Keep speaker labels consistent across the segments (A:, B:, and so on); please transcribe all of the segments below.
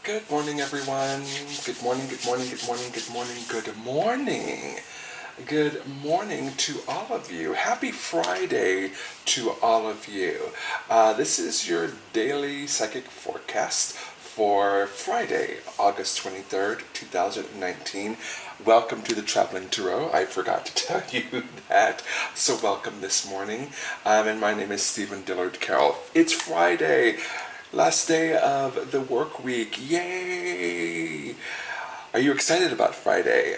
A: Good morning, everyone. Good morning, good morning, good morning, good morning, good morning. Good morning to all of you. Happy Friday to all of you. This is your daily psychic forecast for Friday, August 23rd, 2019. Welcome to the Traveling Tarot. I forgot to tell you that, so welcome this morning. And my name is Stephen Dillard Carroll. It's Friday. Last day of the work week. Yay! Are you excited about Friday?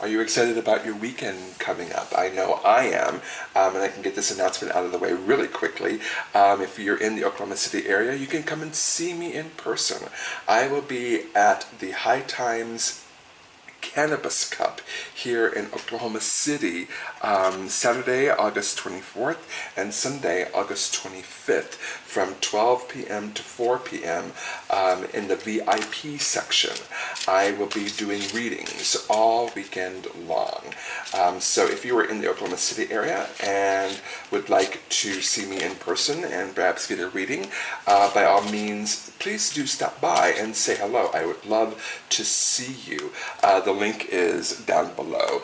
A: Are you excited about your weekend coming up? I know I am, and I can get this announcement out of the way really quickly. If you're in the Oklahoma City area, you can come and see me in person. I will be at the High Times Cannabis Cup here in Oklahoma City, Saturday, August 24th and Sunday, August 25th from 12 p.m. to 4 p.m. In the VIP section. I will be doing readings all weekend long. So if you are in the Oklahoma City area and would like to see me in person and perhaps get a reading, by all means, please do stop by and say hello. I would love to see you. The link is down below.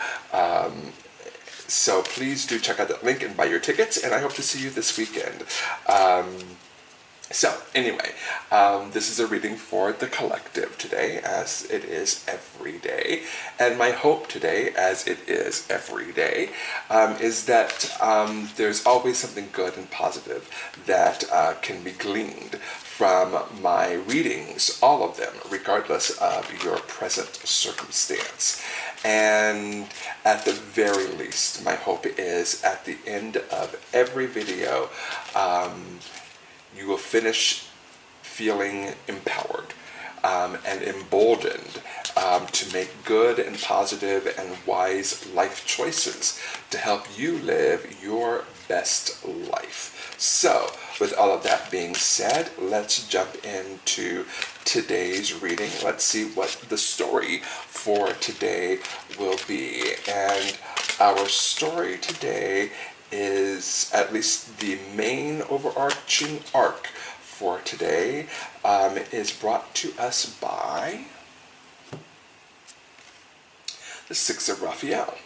A: So please do check out that link and buy your tickets, and I hope to see you this weekend. So anyway, this is a reading for the collective today, as it is every day. And my hope today, as it is every day, is that there's always something good and positive that can be gleaned from my readings, all of them, regardless of your present circumstance. And at the very least, my hope is at the end of every video, you will finish feeling empowered and emboldened to make good and positive and wise life choices to help you live your best life. So, with all of that being said, let's jump into today's reading. Let's see what the story for today will be. And our story today is, at least the main overarching arc for today, is brought to us by the Six of Raphael.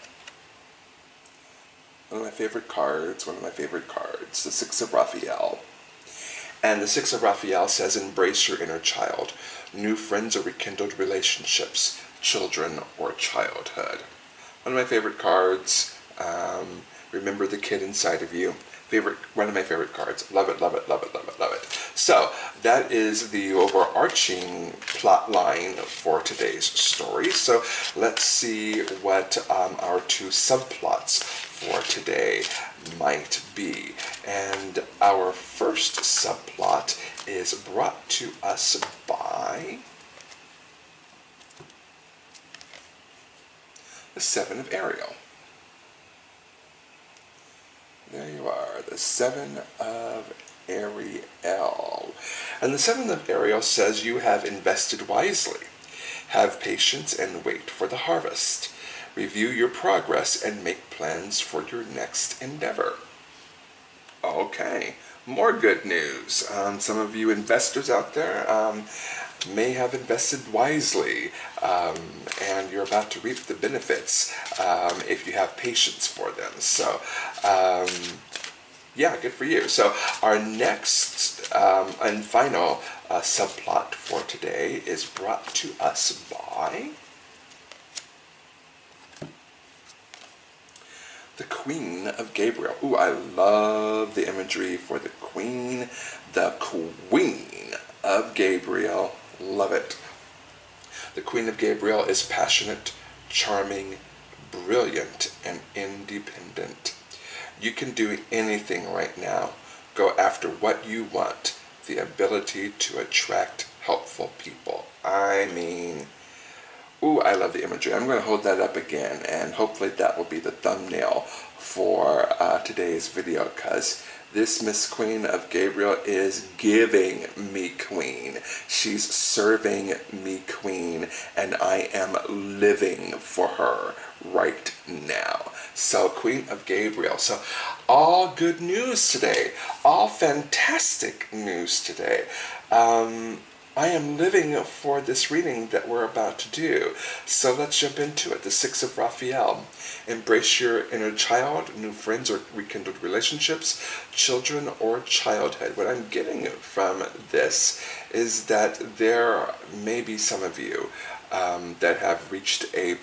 A: One of my favorite cards, the Six of Raphael. And the Six of Raphael says, embrace your inner child, new friends or rekindled relationships, children or childhood. One of my favorite cards. Remember the kid inside of you. One of my favorite cards. Love it, love it, love it, love it, love it. So that is the overarching plot line for today's story. So let's see what our two subplots for today might be. And our first subplot is brought to us by the Seven of Ariel. There you are, the Seven of Ariel. And the Seven of Ariel says you have invested wisely. Have patience and wait for the harvest. Review your progress and make plans for your next endeavor. Okay, more good news. Some of you investors out there may have invested wisely, and you're about to reap the benefits if you have patience for them. So, yeah, good for you. So our next and final subplot for today is brought to us by the Queen of Gabriel. Ooh, I love the imagery for the Queen of Gabriel. Love it. The Queen of Gabriel is passionate, charming, brilliant, and independent. You can do anything right now. Go after what you want. The ability to attract helpful people. I mean, ooh, I love the imagery. I'm going to hold that up again, and hopefully that will be the thumbnail for today's video, because this Miss Queen of Gabriel is giving me queen. She's serving me queen, and I am living for her right now. So, Queen of Gabriel. So, all good news today. All fantastic news today. I am living for this reading that we're about to do. So let's jump into it. The Six of Raphael. Embrace your inner child, new friends or rekindled relationships, children or childhood. What I'm getting from this is that there may be some of you that have reached a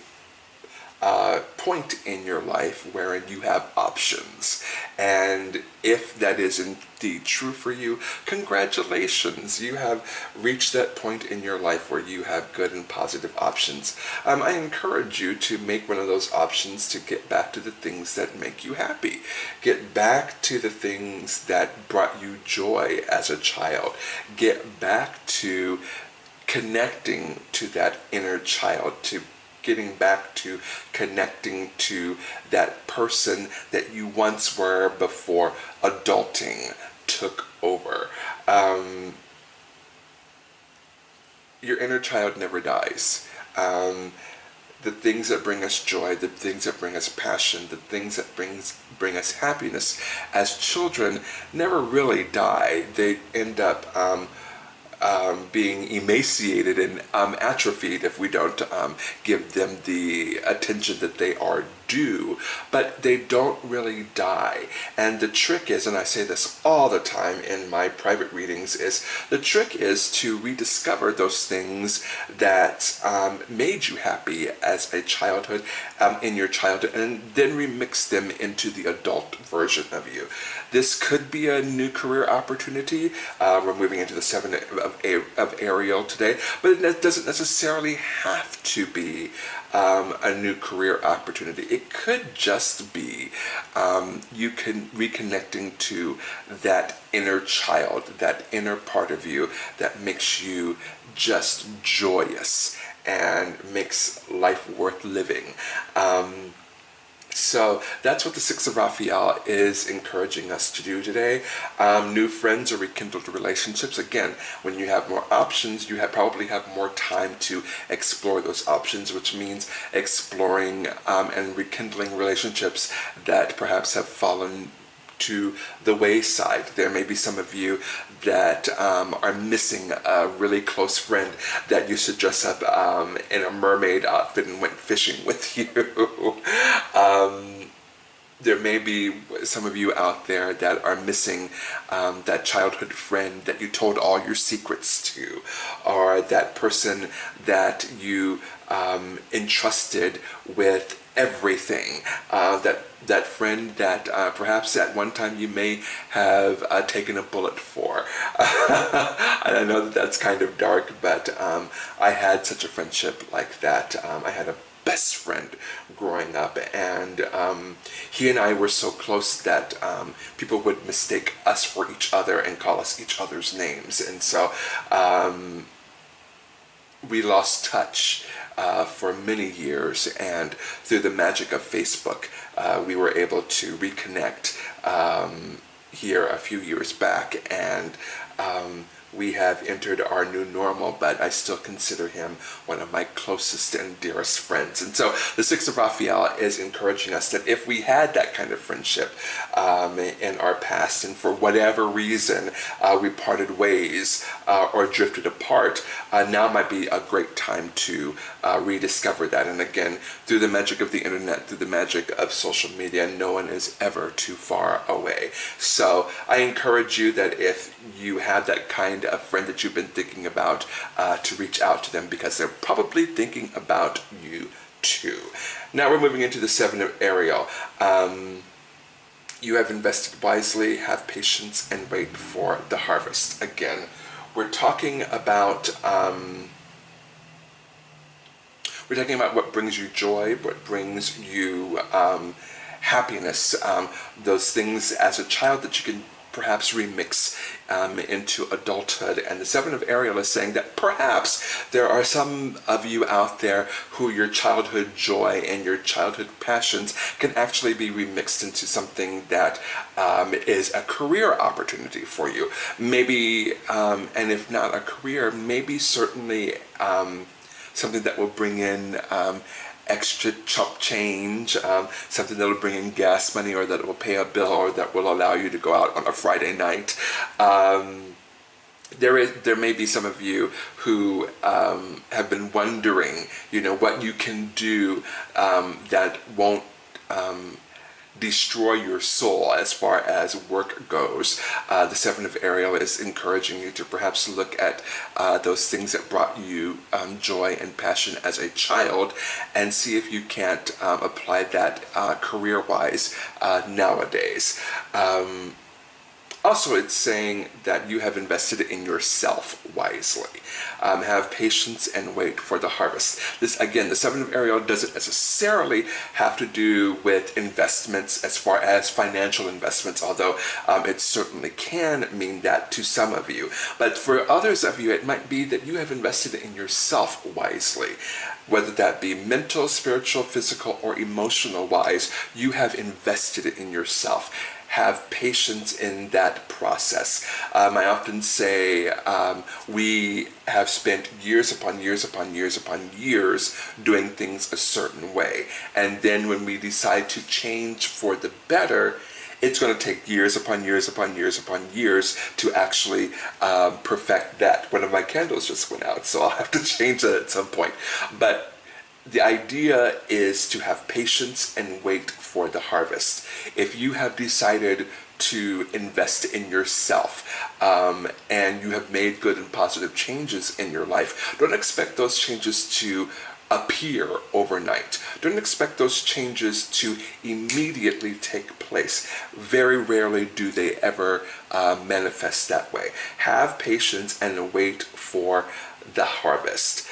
A: point in your life wherein you have options. And if that is indeed true for you, congratulations. You have reached that point in your life where you have good and positive options. I encourage you to make one of those options to get back to the things that make you happy. Get back to the things that brought you joy as a child. Get back to connecting to that inner child, to getting back to connecting to that person that you once were before adulting took over. Your inner child never dies. The things that bring us joy, the things that bring us passion, the things that bring us happiness as children never really die. They end up being emaciated and atrophied if we don't give them the attention that they are due, but they don't really die. And the trick is, and I say this all the time in my private readings, is the trick is to rediscover those things that made you happy as a childhood, in your childhood, and then remix them into the adult version of you. This could be a new career opportunity. We're moving into the Seven of Ariel today, but it doesn't necessarily have to be a new career opportunity. It could just be you can reconnecting to that inner child, that inner part of you that makes you just joyous and makes life worth living. So that's what the Six of Raphael is encouraging us to do today. New friends or rekindled relationships. Again, when you have more options, you probably have more time to explore those options, which means exploring and rekindling relationships that perhaps have fallen to the wayside. There may be some of you that are missing a really close friend that used to dress up in a mermaid outfit and went fishing with you. There may be some of you out there that are missing that childhood friend that you told all your secrets to, or that person that you entrusted with everything, that friend that perhaps at one time you may have taken a bullet for. I know that that's kind of dark, but I had such a friendship like that. I had a best friend growing up, and he and I were so close that people would mistake us for each other and call us each other's names, and so we lost touch for many years, and through the magic of Facebook, we were able to reconnect here a few years back, and we have entered our new normal, but I still consider him one of my closest and dearest friends. And so the Six of Raphael is encouraging us that if we had that kind of friendship in our past, and for whatever reason we parted ways or drifted apart, now might be a great time to rediscover that. And again, through the magic of the internet, through the magic of social media, no one is ever too far away. So I encourage you that if you have that kind of friend that you've been thinking about, to reach out to them, because they're probably thinking about you too. Now we're moving into the Seven of Ariel. You have invested wisely, have patience, and wait for the harvest. Again, we're talking about what brings you joy, what brings you happiness, those things as a child that you can perhaps remix into adulthood. And the Seven of Ariel is saying that perhaps there are some of you out there who your childhood joy and your childhood passions can actually be remixed into something that is a career opportunity for you. Maybe, and if not a career, maybe certainly something that will bring in extra chump change, something that will bring in gas money, or that will pay a bill, or that will allow you to go out on a Friday night. there may be some of you who have been wondering, what you can do that won't destroy your soul as far as work goes. The Seven of Ariel is encouraging you to perhaps look at those things that brought you joy and passion as a child and see if you can't apply that career-wise nowadays. Also, it's saying that you have invested in yourself wisely. Have patience and wait for the harvest. This, again, the Seven of Ariel doesn't necessarily have to do with investments as far as financial investments, although it certainly can mean that to some of you. But for others of you, it might be that you have invested in yourself wisely. Whether that be mental, spiritual, physical, or emotional wise, you have invested in yourself. Have patience in that process. I often say we have spent years upon years upon years upon years doing things a certain way. And then when we decide to change for the better, it's going to take years upon years upon years upon years to actually perfect that. One of my candles just went out, so I'll have to change that at some point. But the idea is to have patience and wait for the harvest. If you have decided to invest in yourself and you have made good and positive changes in your life, don't expect those changes to appear overnight. Don't expect those changes to immediately take place. Very rarely do they ever manifest that way. Have patience and wait for the harvest.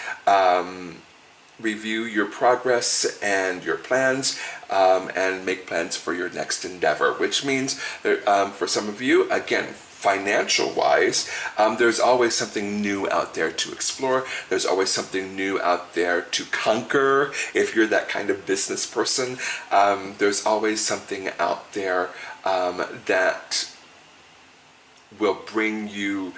A: Review your progress and your plans and make plans for your next endeavor, which means for some of you, again, financial wise, there's always something new out there to explore. There's always something new out there to conquer. If you're that kind of business person, there's always something out there that will bring you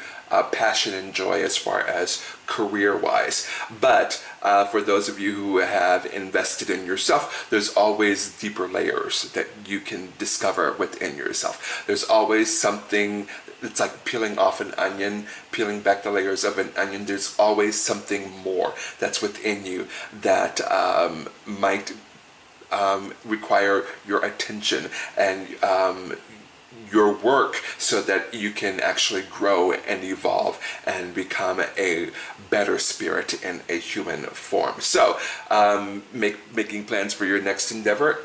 A: passion and joy as far as career-wise. But for those of you who have invested in yourself, there's always deeper layers that you can discover within yourself. There's always something. It's like peeling off an onion, peeling back the layers of an onion. There's always something more that's within you that might require your attention and your work so that you can actually grow and evolve and become a better spirit in a human form. So making plans for your next endeavor,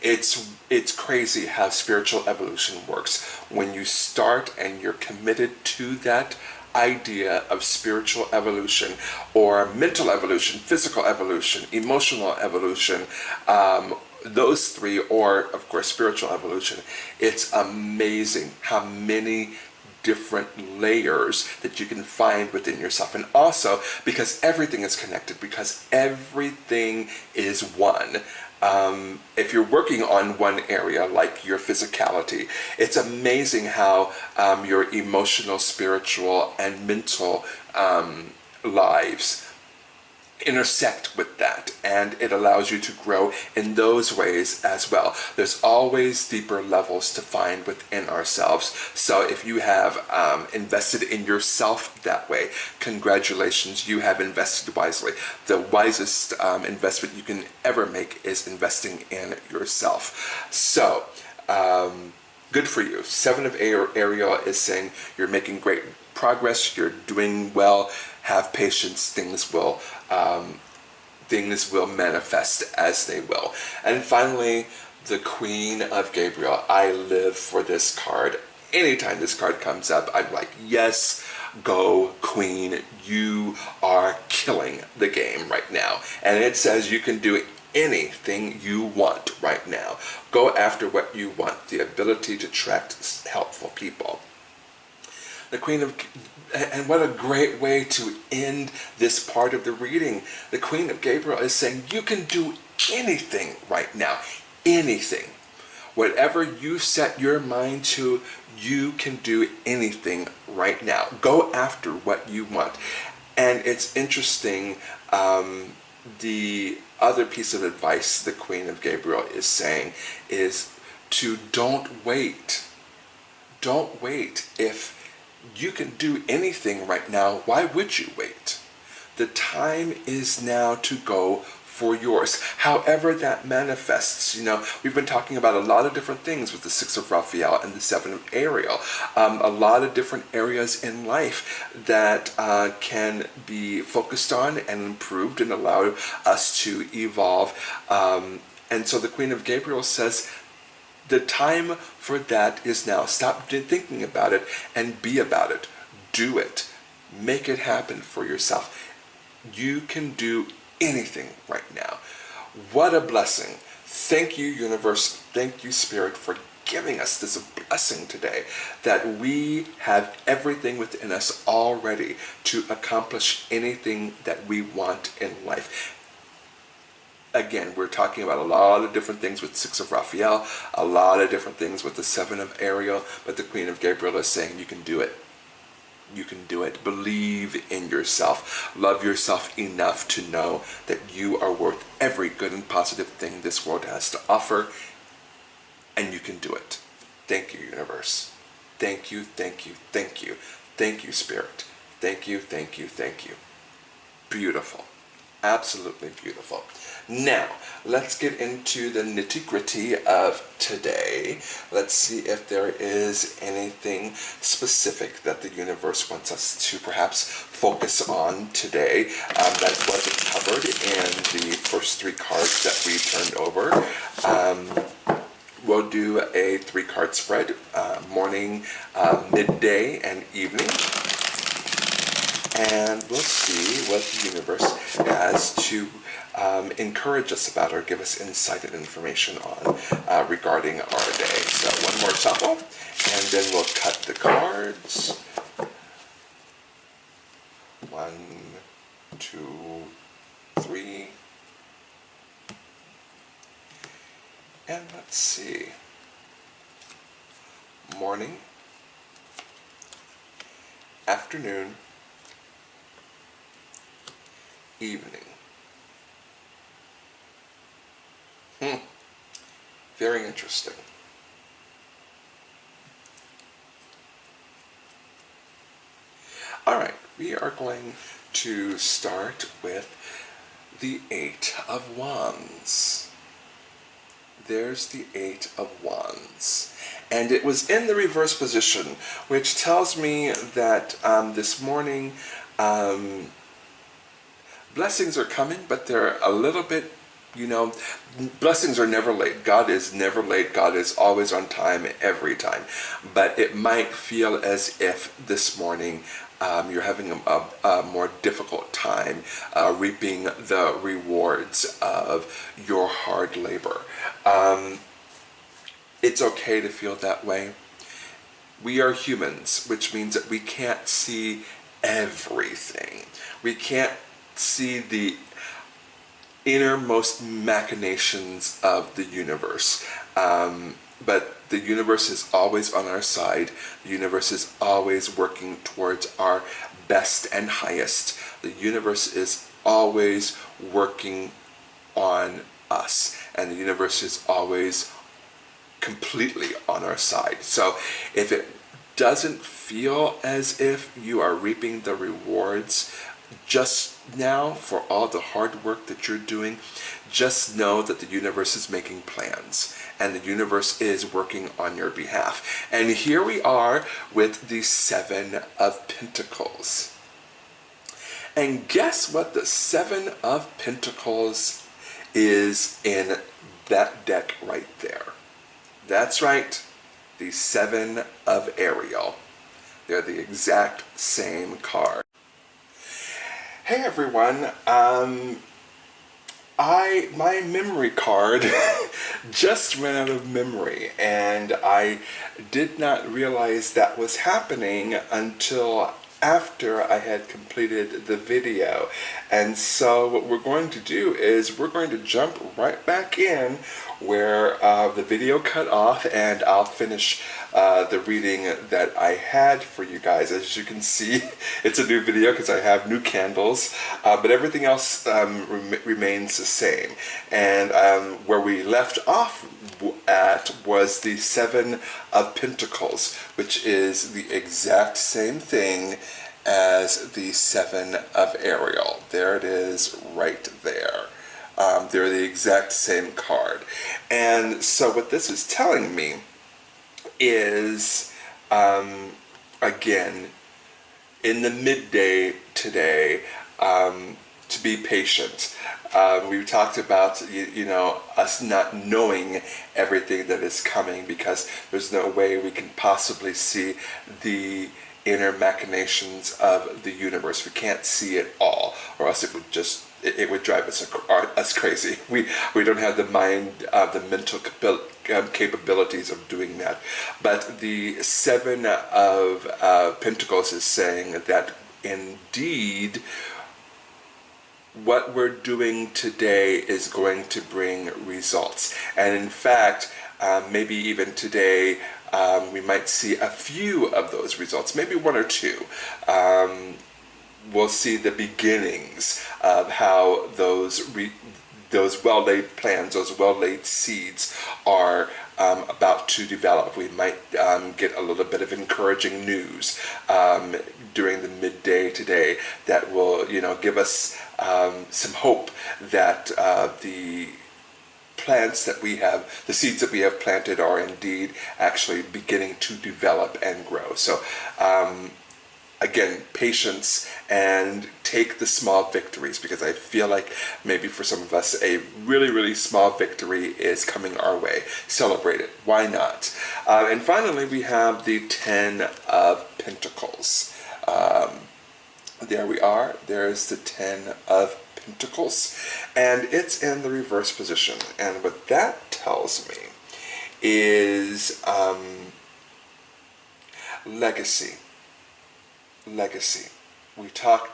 A: it's crazy how spiritual evolution works. When you start and you're committed to that idea of spiritual evolution or mental evolution, physical evolution, emotional evolution, those three, or of course spiritual evolution, it's amazing how many different layers that you can find within yourself. And also because everything is connected, because everything is one. If you're working on one area like your physicality, it's amazing how your emotional, spiritual, and mental lives intersect with that, and it allows you to grow in those ways as well. There's always deeper levels to find within ourselves. So if you have invested in yourself that way, congratulations, you have invested wisely. The wisest investment you can ever make is investing in yourself. So good for you. Seven of Ariel is saying you're making great progress, you're doing well, have patience, things will manifest as they will. And finally, the Queen of Gabriel. I live for this card. Anytime this card comes up, I'm like, yes, go Queen, you are killing the game right now. And it says you can do anything you want right now. Go after what you want, the ability to attract helpful people. The Queen of, and what a great way to end this part of the reading. The Queen of Gabriel is saying you can do anything right now. Anything. Whatever you set your mind to, you can do anything right now. Go after what you want. And it's interesting, the other piece of advice the Queen of Gabriel is saying is to don't wait. Don't wait. If You can do anything right now. Why would you wait? The time is now to go for yours. However that manifests, we've been talking about a lot of different things with the Six of Raphael and the Seven of Ariel. A lot of different areas in life that can be focused on and improved and allow us to evolve. And so the Queen of Gabriel says, the time for that is now. Stop thinking about it and be about it. Do it. Make it happen for yourself. You can do anything right now. What a blessing. Thank you, universe. Thank you, Spirit, for giving us this blessing today, that we have everything within us already to accomplish anything that we want in life. Again, we're talking about a lot of different things with Six of Raphael, a lot of different things with the Seven of Ariel, but the Queen of Gabriel is saying you can do it. You can do it. Believe in yourself. Love yourself enough to know that you are worth every good and positive thing this world has to offer, and you can do it. Thank you, universe. Thank you, thank you, thank you. Thank you, Spirit. Thank you, thank you, thank you. Beautiful. Absolutely beautiful. Now, let's get into the nitty-gritty of today. Let's see if there is anything specific that the universe wants us to perhaps focus on today that wasn't covered in the first three cards that we turned over. We'll do a 3-card spread, morning, midday, and evening. And we'll see what the universe has to encourage us about or give us insight and information on regarding our day. So one more shuffle, and then we'll cut the cards. 1, 2, 3. And let's see. Morning, afternoon, evening. Very interesting. All right, we are going to start with the 8 of Wands. There's the 8 of Wands. And it was in the reverse position, which tells me that this morning blessings are coming, but they're a little bit, blessings are never late. God is never late. God is always on time, every time. But it might feel as if this morning you're having a more difficult time reaping the rewards of your hard labor. It's okay to feel that way. We are humans, which means that we can't see everything. We can't see the innermost machinations of the universe. But the universe is always on our side. The universe is always working towards our best and highest. The universe is always working on us. And the universe is always completely on our side. So if it doesn't feel as if you are reaping the rewards just now for all the hard work that you're doing, just know that the universe is making plans and the universe is working on your behalf. And here we are with the 7 of Pentacles. And guess what the 7 of Pentacles is in that deck right there? That's right, the 7 of Ariel. They're the exact same card. Hey everyone, my memory card just ran out of memory, and I did not realize that was happening until after I had completed the video. And so what we're going to do is we're going to jump right back in where the video cut off, and I'll finish the reading that I had for you guys. As you can see, it's a new video because I have new candles, but everything else remains the same. And where we left off at was the 7 of Pentacles, which is the exact same thing as the Seven of Ariel. There it is right there. They're the exact same card. And so what this is telling me is, again, in the midday today, to be patient. We talked about, us not knowing everything that is coming because there's no way we can possibly see the inner machinations of the universe. We can't see it all, or else it would drive us crazy. We don't have the mind, the mental capabilities of doing that. But the Seven of Pentacles is saying that indeed what we're doing today is going to bring results. And in fact, maybe even today, we might see a few of those results, maybe one or two. We'll see the beginnings of how those well-laid plans, those well-laid seeds are about to develop. We might get a little bit of encouraging news during the midday today that will, give us some hope that the plants that we have, the seeds that we have planted are indeed actually beginning to develop and grow. So again, patience, and take the small victories, because I feel like maybe for some of us a really, really small victory is coming our way. Celebrate it. Why not? And finally, we have the Ten of Pentacles. There we are. There's the Ten of Pentacles, and it's in the reverse position. And what that tells me is legacy. Legacy. We talked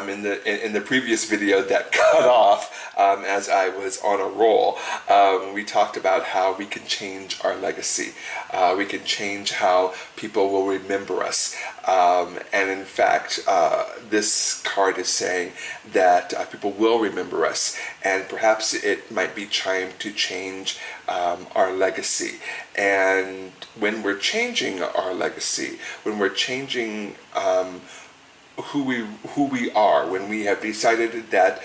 A: in the previous video that cut off as I was on a roll. We talked about how we can change our legacy. We can change how people will remember us. And in fact, this card is saying that people will remember us, and perhaps it might be time to change our legacy. And when we're changing our legacy, when we're changing who we are, when we have decided that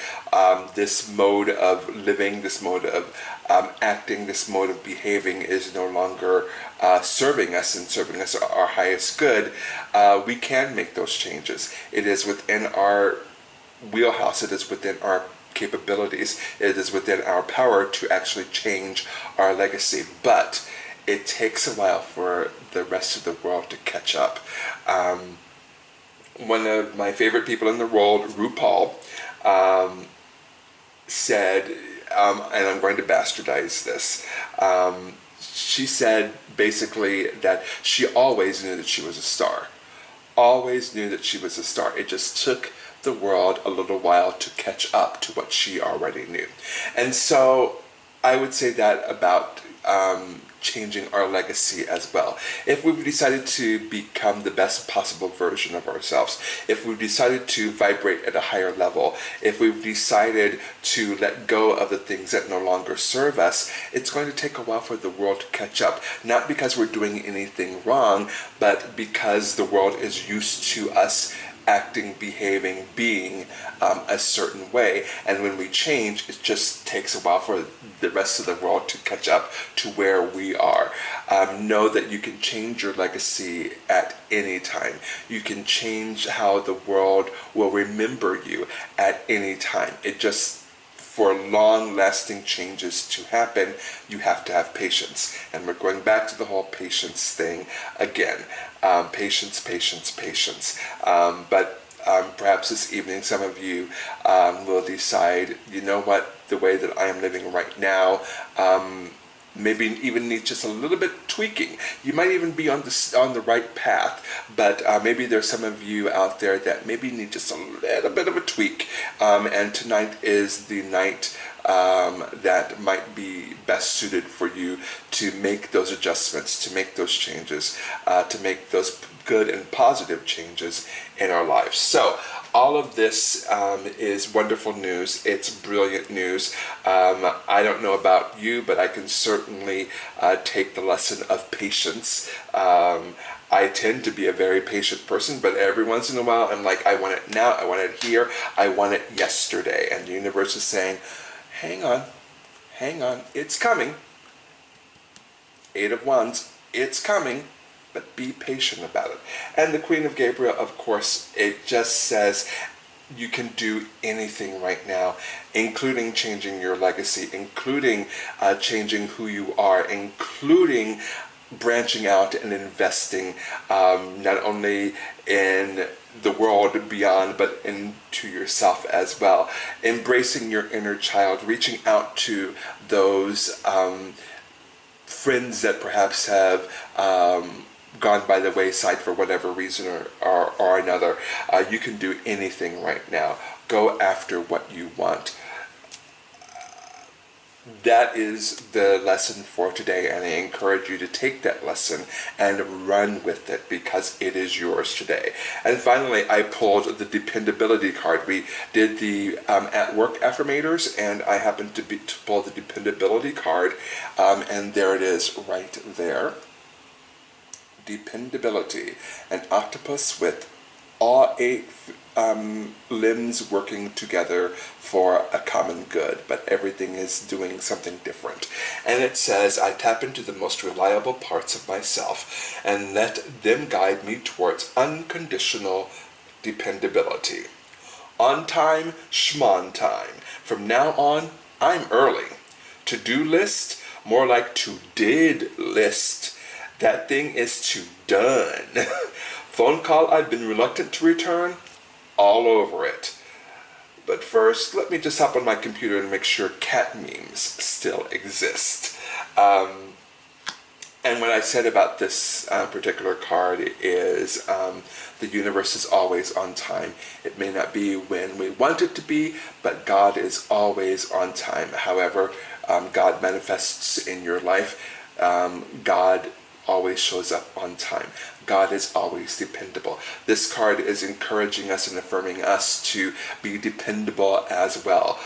A: this mode of living, this mode of acting, this mode of behaving is no longer serving us and serving us our highest good, we can make those changes. It is within our wheelhouse. It is within our capabilities. It is within our power to actually change our legacy. But it takes a while for the rest of the world to catch up. One of my favorite people in the world, RuPaul, said, and I'm going to bastardize this, she said basically that she always knew that she was a star. Always knew that she was a star. It just took the world a little while to catch up to what she already knew. And so I would say that about changing our legacy as well. If we've decided to become the best possible version of ourselves, if we've decided to vibrate at a higher level, if we've decided to let go of the things that no longer serve us, it's going to take a while for the world to catch up. Not because we're doing anything wrong, but because the world is used to us acting, behaving, being a certain way. And when we change, it just takes a while for the rest of the world to catch up to where we are. Know that you can change your legacy at any time. You can change how the world will remember you at any time. It just, for long-lasting changes to happen, you have to have patience. And we're going back to the whole patience thing again. Patience, patience, patience. But perhaps this evening some of you will decide, you know what, the way that I am living right now, maybe even needs just a little bit tweaking. You might even be on the right path, but maybe there's some of you out there that maybe need just a little bit of a tweak. And tonight is the night that might be best suited for you to make those adjustments, to make those changes, to make those good and positive changes in our lives. So all of this is wonderful news. It's brilliant news. I don't know about you, but I can certainly take the lesson of patience. I tend to be a very patient person, but every once in a while I'm like, I want it now, I want it here, I want it yesterday. And the universe is saying, hang on, it's coming. Eight of Wands, it's coming, but be patient about it. And the Queen of Gabriel, of course, it just says you can do anything right now, including changing your legacy, including changing who you are, including branching out and investing not only in the world beyond, but into yourself as well. Embracing your inner child, reaching out to those friends that perhaps have gone by the wayside for whatever reason or another. You can do anything right now. Go after what you want. That is the lesson for today, and I encourage you to take that lesson and run with it because it is yours today. And finally, I pulled the dependability card. We did the at work affirmators, and I happened to pull the dependability card, and there it is right there. Dependability, an octopus with all 8 limbs working together for a common good, but everything is doing something different. And it says, I tap into the most reliable parts of myself and let them guide me towards unconditional dependability. On time, schmon time. From now on, I'm early. To-do list, more like to-did list. That thing is to done. Phone call I've been reluctant to return, all over it. But first, let me just hop on my computer and make sure cat memes still exist. And what I said about this particular card is the universe is always on time. It may not be when we want it to be, but God is always on time. However, God manifests in your life. God always shows up on time. God is always dependable. This card is encouraging us and affirming us to be dependable as well.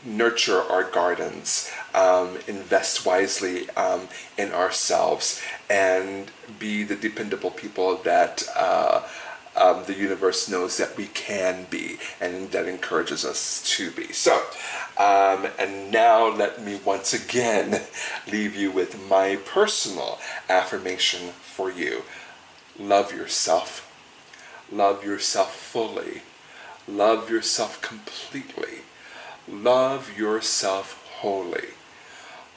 A: Nurture our gardens, invest wisely in ourselves, and be the dependable people that the universe knows that we can be, and that encourages us to be. So, and now let me once again leave you with my personal affirmation for you. Love yourself. Love yourself fully. Love yourself completely. Love yourself wholly.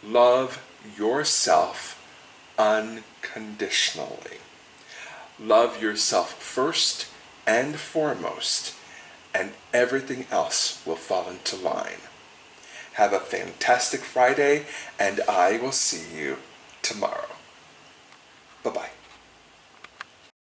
A: Love yourself unconditionally. Love yourself first and foremost, and everything else will fall into line. Have a fantastic Friday, and I will see you tomorrow.